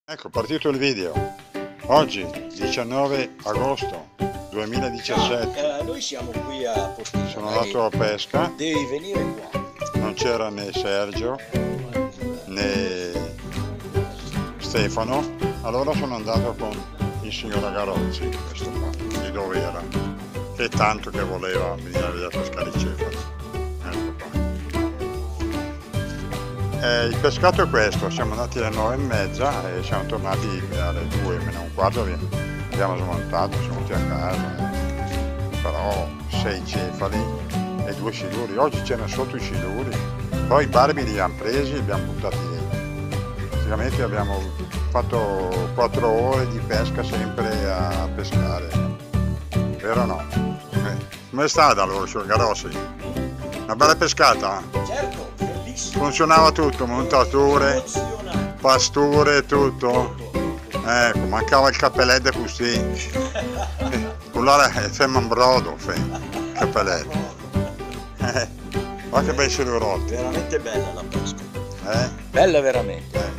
Ecco, partito il video. Oggi, 19 agosto 2017, Noi siamo qui a Posticcia. sono andato a pesca, Devi venire qua. non c'era né Sergio né Stefano, allora sono andato con il signor Agarozzi, questo qua, di dove era, che tanto che voleva venire a vedere a pescare i cefali. Ecco qua. Il pescato è questo, siamo andati alle 9:30 e siamo tornati alle 2 meno un quarto, abbiamo smontato, siamo venuti a casa, però 6 cefali e 2 siluri. Oggi c'erano sotto i siluri, poi i barbi li abbiamo presi e li abbiamo buttati dentro. Praticamente abbiamo fatto 4 ore di pesca sempre a pescare, vero o no? Come sta da loro, signor Garossi? Una bella pescata? Certo, bellissimo. Funzionava tutto, montature, Emozionante. pasture, tutto? Ecco, mancava il cappelletto così. Quella sembra un brodo, il cappelletto. Guarda che bei silurotti. Veramente bella la pesca. Eh? Bella veramente.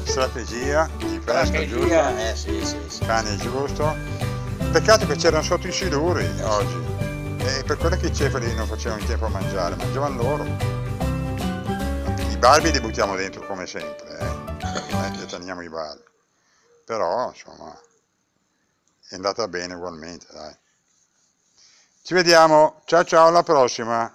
Strategia di pesca, giusto? Sì. Cane giusto. Peccato che c'erano sotto i siluri oggi. E per quello che i cefali non facevano in tempo a mangiare, mangiavano loro. I barbi li buttiamo dentro come sempre, ovviamente teniamo i barbi. Però, insomma, è andata bene ugualmente, dai. Ci vediamo, ciao ciao, alla prossima.